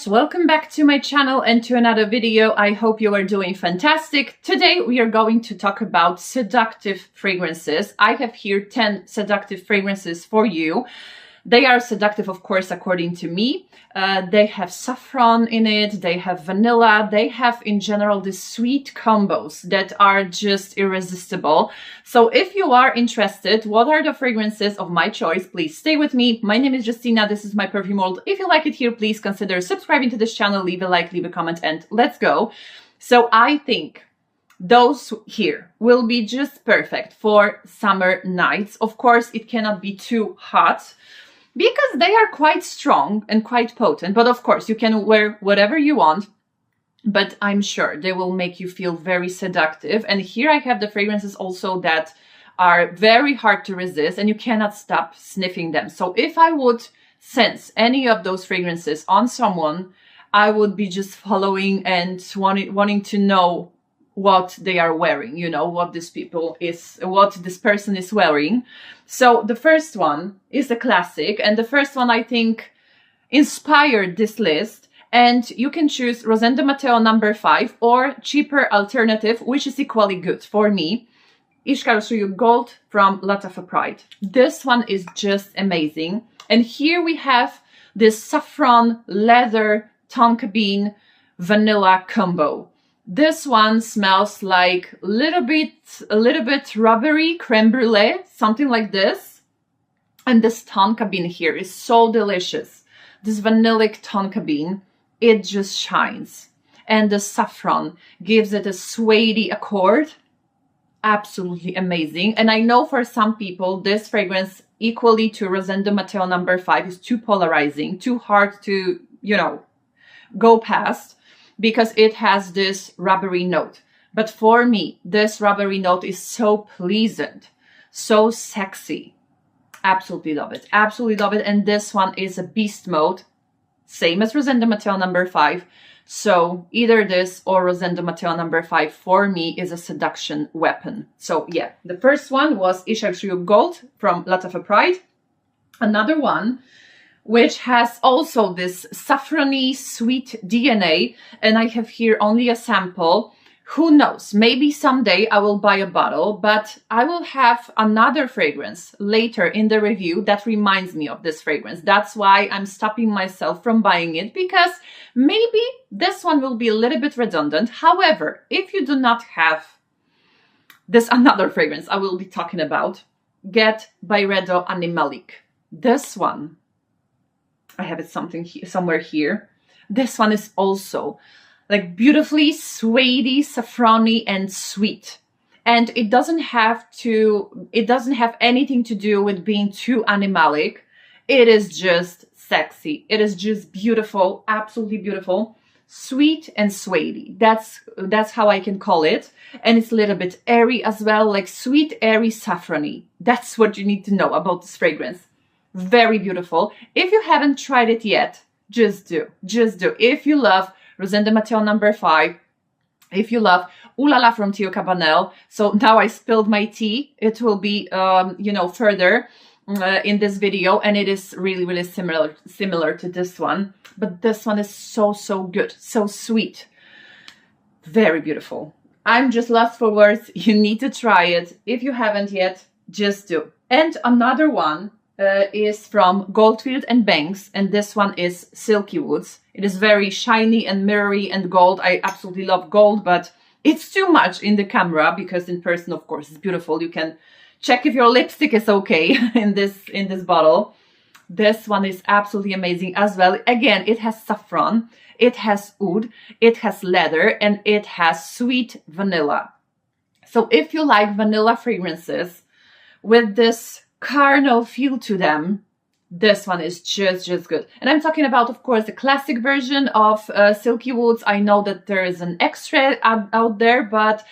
welcome back to my channel and to another video. I hope you are doing fantastic. Today we are going to talk about seductive fragrances. I have here 10 seductive fragrances for you. They are seductive, of course, according to me. They have saffron in it, they have vanilla, they have in general these sweet combos that are just irresistible. So if you are interested, what are the fragrances of my choice, please stay with me. My name is Justina, this is my perfume world. If you like it here, please consider subscribing to this channel, leave a like, leave a comment, and let's go. So I think those here will be just perfect for summer nights. Of course, it cannot be too hot, because they are quite strong and quite potent. But of course, you can wear whatever you want, but I'm sure they will make you feel very seductive. And here I have the fragrances also that are very hard to resist and you cannot stop sniffing them. So if I would sense any of those fragrances on someone, I would be just following and wanting to know what they are wearing, you know, what this person is wearing. So the first one is a classic, and the first one I think inspired this list, and you can choose Rosendo Mateo number 5 or cheaper alternative, which is equally good for me, Ishq Shuyukh Gold from Lattafa Pride. This one is just amazing, and here we have this saffron leather tonka bean vanilla combo. This one smells like a little bit rubbery creme brulee, something like this. And this tonka bean here is so delicious. This vanillic tonka bean, it just shines. And the saffron gives it a suede accord. Absolutely amazing. And I know for some people, this fragrance equally to Rosendo Mateo number 5 is too polarizing, too hard to, you know, go past, because it has this rubbery note. But for me, this rubbery note is so pleasant, so sexy. Absolutely love it. Absolutely love it. And this one is a beast mode, same as Rosendo Mateo number 5. So either this or Rosendo Mateo number 5 for me is a seduction weapon. So yeah, the first one was Ishq Shuyukh Gold from Lattafa Pride. Another one which has also this saffrony sweet DNA, and I have here only a sample. Who knows, maybe someday I will buy a bottle, but I will have another fragrance later in the review that reminds me of this fragrance. That's why I'm stopping myself from buying it, because maybe this one will be a little bit redundant. However, if you do not have this another fragrance I will be talking about, get Byredo Animalique. This one, I have it somewhere here. This one is also like beautifully suede, saffrony, and sweet. And it doesn't have anything to do with being too animalic. It is just sexy. It is just beautiful, absolutely beautiful. Sweet and suede. That's how I can call it. And it's a little bit airy as well, like sweet, airy, saffrony. That's what you need to know about this fragrance. Very beautiful. If you haven't tried it yet, just do. Just do. If you love Rosendo Mateo number 5, if you love Ooh La La from Teo Cabanel, so now I spilled my tea. It will be, you know, further in this video, and it is really, really similar to this one. But this one is so, so good. So sweet. Very beautiful. I'm just lost for words. You need to try it. If you haven't yet, just do. And another one is from Goldfield and Banks, and this one is Silky Woods. It is very shiny and mirrory and gold. I absolutely love gold, but it's too much in the camera, because in person, of course, it's beautiful. You can check if your lipstick is okay in this bottle. This one is absolutely amazing as well. Again, it has saffron, it has oud, it has leather, and it has sweet vanilla. So if you like vanilla fragrances with this carnal feel to them, this one is just good. And I'm talking about, of course, the classic version of Silky Woods. I know that there is an extra out there, but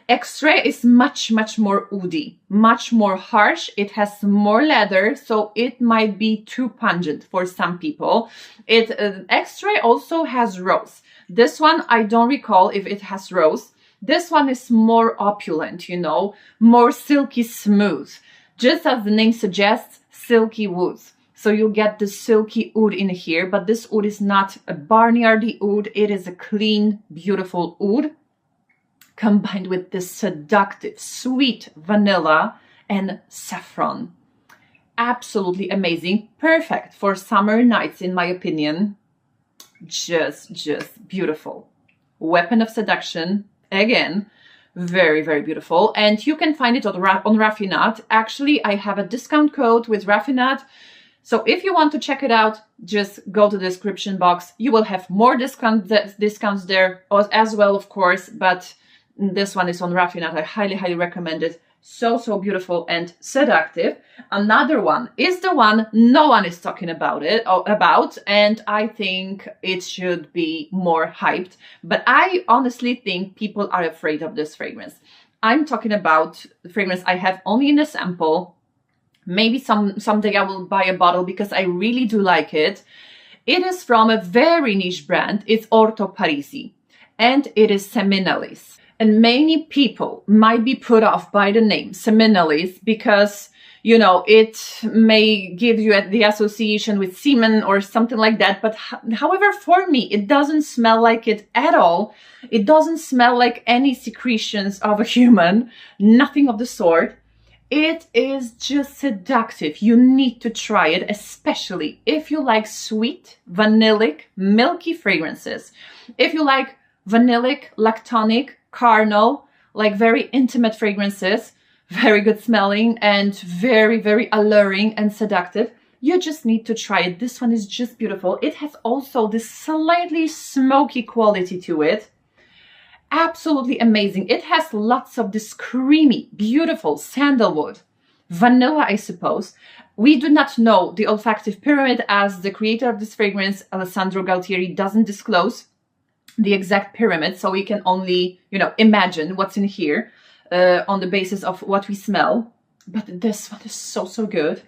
extra is much more woody, much more harsh. It has more leather, so it might be too pungent for some people. Extra also has rose. This one, I don't recall if it has rose. This one is more opulent, you know, more silky smooth. Just as the name suggests, Silky Woods. So you get the silky oud in here, but this oud is not a barnyardy oud. It is a clean, beautiful oud combined with this seductive, sweet vanilla and saffron. Absolutely amazing. Perfect for summer nights, in my opinion. Just beautiful. Weapon of seduction. Again, very, very beautiful. And you can find it on RAFINAD. Actually, I have a discount code with RAFINAD. So if you want to check it out, just go to the description box. You will have more discounts there as well, of course. But this one is on RAFINAD. I highly, highly recommend it. So beautiful and seductive. Another one is the one no one is talking about and I think it should be more hyped. But I honestly think people are afraid of this fragrance. I'm talking about the fragrance I have only in a sample. Maybe someday I will buy a bottle because I really do like it. It is from a very niche brand. It's Orto Parisi and it is Seminalis. And many people might be put off by the name Seminalis because, you know, it may give you the association with semen or something like that. But however, for me, it doesn't smell like it at all. It doesn't smell like any secretions of a human, nothing of the sort. It is just seductive. You need to try it, especially if you like sweet, vanillic, milky fragrances. If you like vanillic, lactonic, carnal, like very intimate fragrances, very good smelling and very, very alluring and seductive, you just need to try it. This one is just beautiful. It has also this slightly smoky quality to it. Absolutely amazing. It has lots of this creamy, beautiful sandalwood, vanilla, I suppose. We do not know the olfactive pyramid, as the creator of this fragrance, Alessandro Galtieri, doesn't disclose the exact pyramid, so we can only, you know, imagine what's in here on the basis of what we smell. But this one is so good.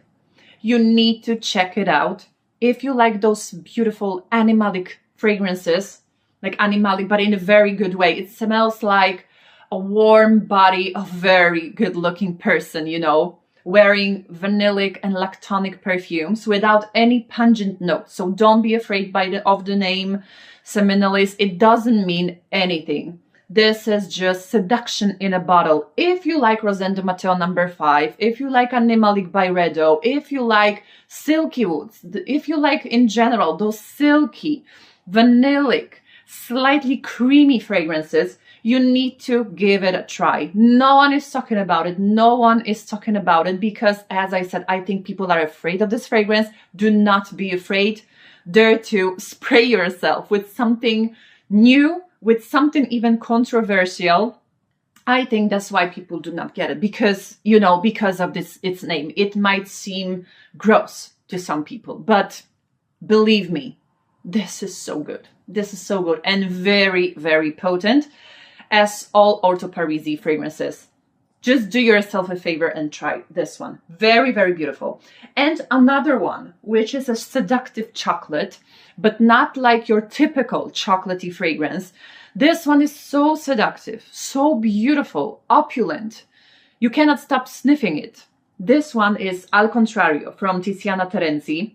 You need to check it out. If you like those beautiful animalic fragrances, like animalic, but in a very good way. It smells like a warm body of very good looking person, you know, wearing vanillic and lactonic perfumes without any pungent notes. So don't be afraid of the name Seminalis. It doesn't mean anything. This is just seduction in a bottle. If you like Rosendo Mateu No. 5, if you like Animalique Byredo, if you like silky woods, if you like in general those silky, vanillic, slightly creamy fragrances, you need to give it a try. No one is talking about it. No one is talking about it because, as I said, I think people are afraid of this fragrance. Do not be afraid. Dare to spray yourself with something new, with something even controversial. I think that's why people do not get it because, you know, because of its name. It might seem gross to some people, but believe me, this is so good. This is so good and very, very potent, as all Orto Parisi fragrances. Just do yourself a favor and try this one. Very, very beautiful. And another one, which is a seductive chocolate, but not like your typical chocolatey fragrance. This one is so seductive, so beautiful, opulent. You cannot stop sniffing it. This one is Al Contrario from Tiziana Terenzi.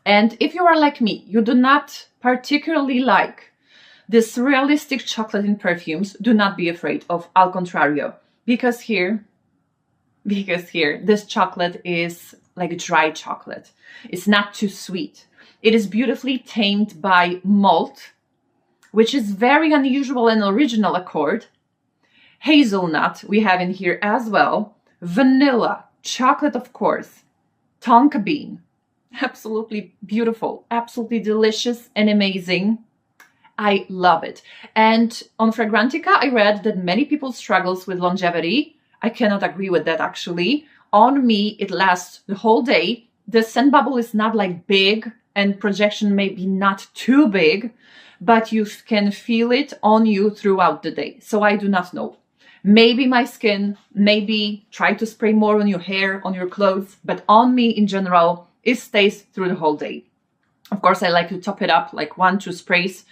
And if you are like me, you do not particularly like this realistic chocolate in perfumes, do not be afraid of Al Contrario. Because here, this chocolate is like dry chocolate. It's not too sweet. It is beautifully tamed by malt, which is very unusual and original accord. Hazelnut we have in here as well. Vanilla, chocolate of course, tonka bean. Absolutely beautiful, absolutely delicious and amazing. I love it. And on Fragrantica, I read that many people struggles with longevity. I cannot agree with that actually. On me, it lasts the whole day. The scent bubble is not like big and projection may be not too big, but you can feel it on you throughout the day. So I do not know. Maybe my skin, maybe try to spray more on your hair, on your clothes, but on me in general, it stays through the whole day. Of course, I like to top it up like 1-2 sprays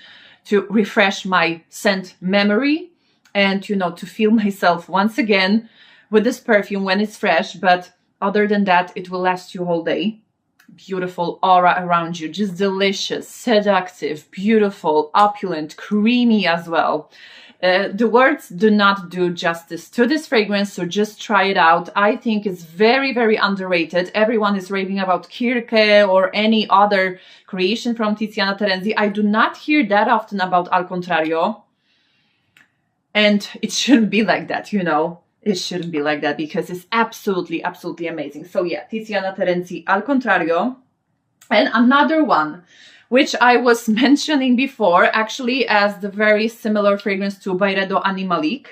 to refresh my scent memory and, you know, to feel myself once again with this perfume when it's fresh. But other than that, it will last you whole day. beautiful aura around you, just delicious, seductive, beautiful, opulent, creamy as well. The words do not do justice to this fragrance, so just try it out. I think it's very, very underrated. Everyone is raving about Kirke or any other creation from Tiziana Terenzi. I do not hear that often about Al Contrario. And it shouldn't be like that, you know. It shouldn't be like that because it's absolutely, absolutely amazing. So yeah, Tiziana Terenzi Al Contrario. And another one, which I was mentioning before, actually as the very similar fragrance to Byredo Animalique,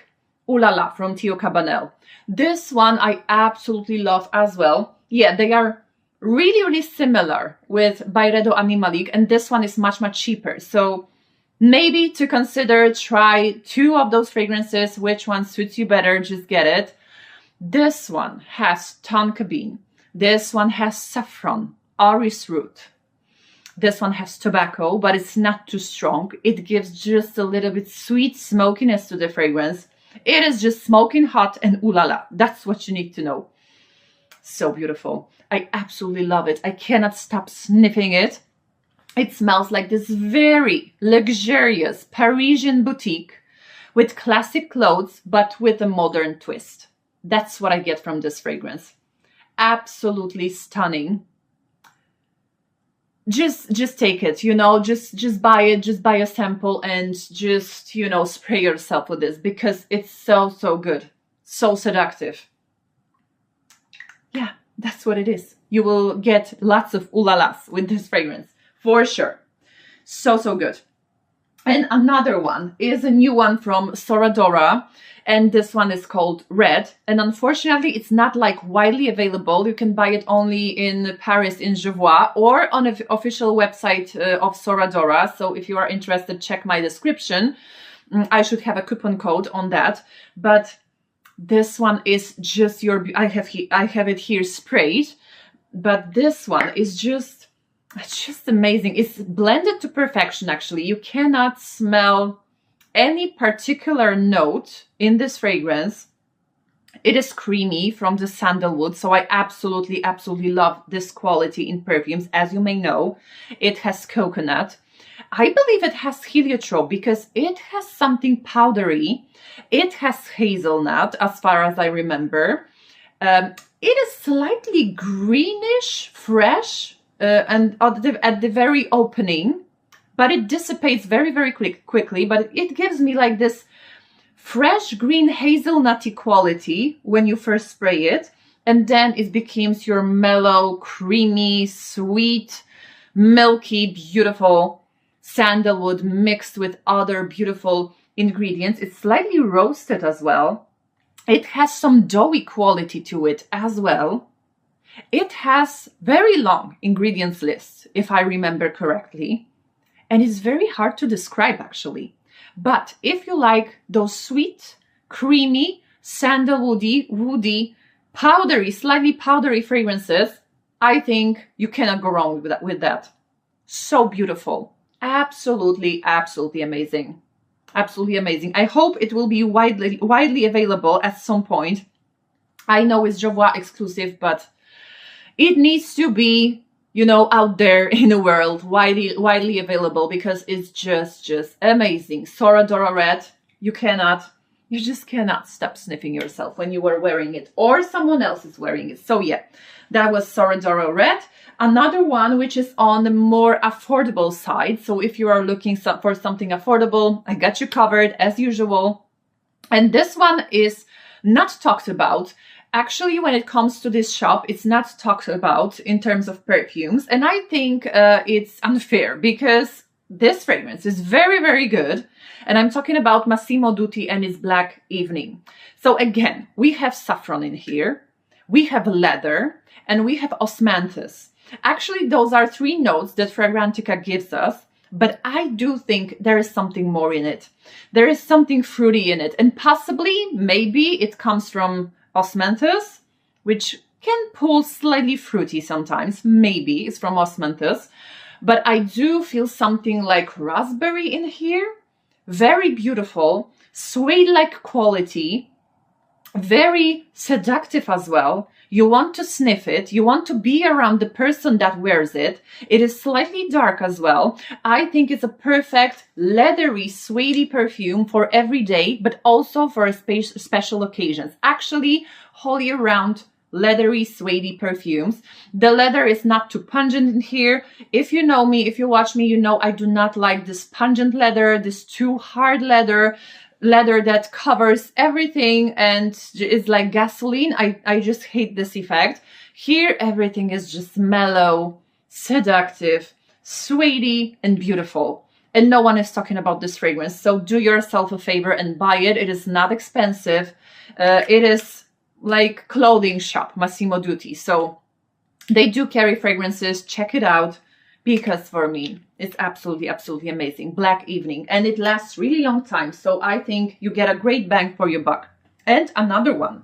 Ooh La La from Teo Cabanel. This one I absolutely love as well. Yeah, they are really, really similar with Byredo Animalique, and this one is much, much cheaper. So maybe to consider, try 2 of those fragrances. Which one suits you better, just get it. This one has tonka bean. This one has saffron, orris root. This one has tobacco, but it's not too strong. It gives just a little bit sweet smokiness to the fragrance. It is just smoking hot and ooh la la. That's what you need to know. So beautiful. I absolutely love it. I cannot stop sniffing it. It smells like this very luxurious Parisian boutique with classic clothes, but with a modern twist. That's what I get from this fragrance. Absolutely stunning. Just take it, you know, just buy it, just buy a sample and just, you know, spray yourself with this because it's so, so good. So seductive. Yeah, that's what it is. You will get lots of ooh la las with this fragrance, for sure. So, so good. And another one is a new one from Sora Dora, and this one is called Red. And unfortunately, it's not like widely available. You can buy it only in Paris, in Gevois, or on the official website of Sora Dora. So if you are interested, check my description. I should have a coupon code on that. But this one is just your... I have it here sprayed. But this one is just... It's just amazing. It's blended to perfection, actually. You cannot smell any particular note in this fragrance. It is creamy from the sandalwood, so I absolutely, absolutely love this quality in perfumes. As you may know, it has coconut. I believe it has heliotrope because it has something powdery. It has hazelnut, as far as I remember. It is slightly greenish, fresh, and at the very opening, but it dissipates very, very quickly. But it gives me like this fresh green hazelnutty quality when you first spray it, and then it becomes your mellow, creamy, sweet, milky, beautiful sandalwood mixed with other beautiful ingredients. It's slightly roasted as well. It has some doughy quality to it as well. It has very long ingredients list, if I remember correctly, and it's very hard to describe actually. But if you like those sweet, creamy, sandalwoody, woody, powdery, slightly powdery fragrances, I think you cannot go wrong with that. So beautiful. Absolutely, absolutely amazing. Absolutely amazing. I hope it will be widely available at some point. I know it's Gevois exclusive, but it needs to be, you know, out there in the world, widely available, because it's just amazing. Sora Dora Red, you just cannot stop sniffing yourself when you are wearing it or someone else is wearing it. So yeah, that was Sora Dora Red. Another one which is on the more affordable side. So if you are looking for something affordable, I got you covered as usual. And this one is not talked about. Actually, when it comes to this shop, it's not talked about in terms of perfumes. And I think it's unfair because this fragrance is very, very good. And I'm talking about Massimo Dutti and his Black Evening. So again, we have saffron in here, we have leather, and we have osmanthus. Actually, those are 3 notes that Fragrantica gives us. But I do think there is something more in it. There is something fruity in it. And possibly, maybe it comes from osmanthus, which can pull slightly fruity sometimes. Maybe it's from osmanthus, but I do feel something like raspberry in here. Very beautiful, suede-like quality. very seductive as well. You want to sniff it. You want to be around the person that wears it. It is slightly dark as well. I think it's a perfect leathery, suede perfume for every day, but also for special occasions. Actually, all year round, leathery, suede perfumes. The leather is not too pungent in here. If you know me, if you watch me, you know I do not like this pungent leather, this too hard leather that covers everything and is like gasoline. I just hate this effect. Here, everything is just mellow, seductive, suede, and beautiful. And no one is talking about this fragrance. So do yourself a favor and buy it. It is not expensive. It is like clothing shop, Massimo Dutti. So they do carry fragrances. Check it out. Because for me, it's absolutely, absolutely amazing. Black Evening. And it lasts really long time. So I think you get a great bang for your buck. And another one,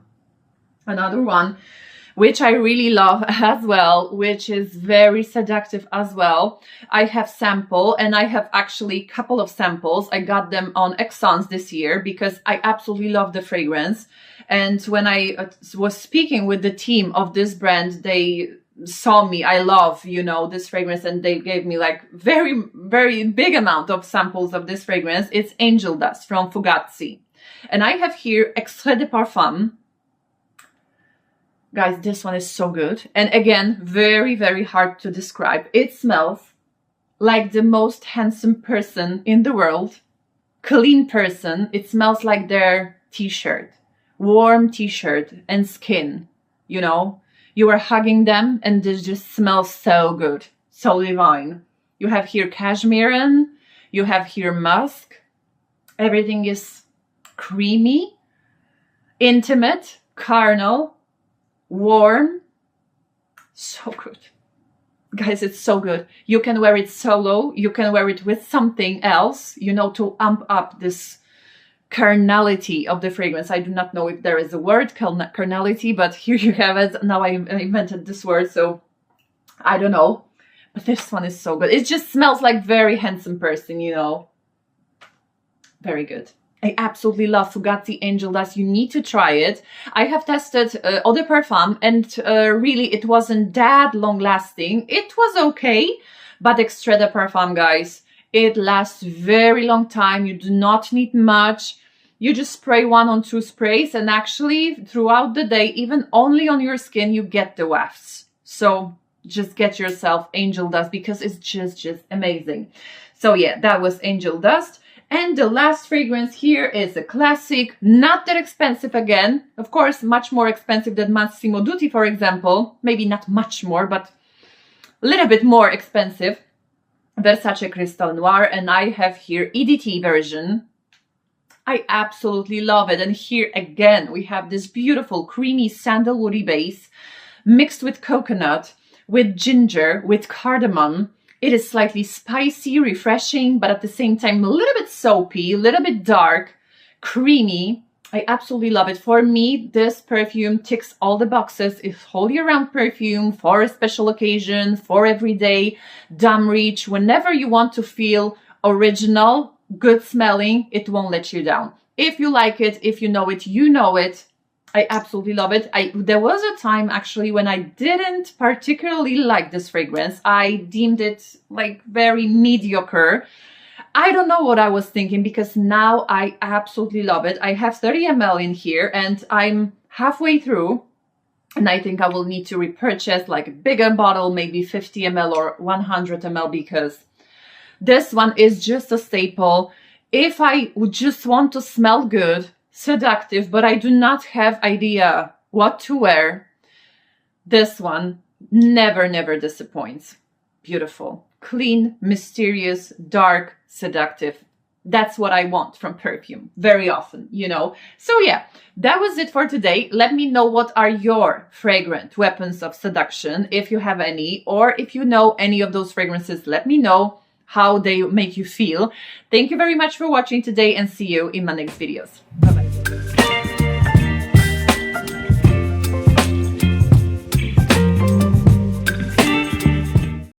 which I really love as well, which is very seductive as well. I have sample, and I have actually a couple of samples. I got them on Exxons this year because I absolutely love the fragrance. And when I was speaking with the team of this brand, they saw me, I love, you know, this fragrance, and they gave me like very, very big amount of samples of this fragrance. It's Angel Dust from Fugazzi. And I have here Extrait de Parfum. Guys, this one is so good. And again, very, very hard to describe. It smells like the most handsome person in the world. Clean person. It smells like their t-shirt. Warm t-shirt and skin, you know. You are hugging them and this just smells so good, so divine. You have here cashmere, you have here musk. Everything is creamy, intimate, carnal, warm. So good. Guys, it's so good. You can wear it solo. You can wear it with something else, you know, to amp up this carnality of the fragrance. I do not know if there is a word, carnality, but here you have it. Now I invented this word, so I don't know. But this one is so good. It just smells like very handsome person, you know. Very good. I absolutely love Fugazzi Angel Dust. You need to try it. I have tested Eau de Parfum, and really it wasn't that long lasting. It was okay, but Extrait de Parfum, guys, it lasts very long time. You do not need much. You just spray 1 or 2 sprays, and actually throughout the day, even only on your skin, you get the wafts. So just get yourself Angel Dust because it's just amazing. So yeah, that was Angel Dust. And the last fragrance here is a classic, not that expensive again. Of course, much more expensive than Massimo Dutti, for example. Maybe not much more, but a little bit more expensive. Versace Crystal Noir, and I have here EDT version. I absolutely love it. And here again, we have this beautiful creamy sandalwoody base mixed with coconut, with ginger, with cardamom. It is slightly spicy, refreshing, but at the same time, a little bit soapy, a little bit dark, creamy. I absolutely love it. For me, this perfume ticks all the boxes. It's whole year round perfume for a special occasion, for every day, dumb reach. Whenever you want to feel original, good smelling, it won't let you down. If you like it, if you know it, you know it. I absolutely love it. There was a time actually when I didn't particularly like this fragrance. I deemed it like very mediocre. I don't know what I was thinking, because now I absolutely love it. I have 30 ml in here and I'm halfway through, and I think I will need to repurchase like a bigger bottle, maybe 50 ml or 100 ml, because this one is just a staple. If I would just want to smell good, seductive, but I do not have idea what to wear, this one never disappoints. Beautiful, clean, mysterious, dark, seductive. That's what I want from perfume very often, you know. So yeah, that was it for today. Let me know what are your fragrant weapons of seduction, if you have any, or if you know any of those fragrances, let me know how they make you feel. Thank you very much for watching today, and see you in my next videos. Bye bye.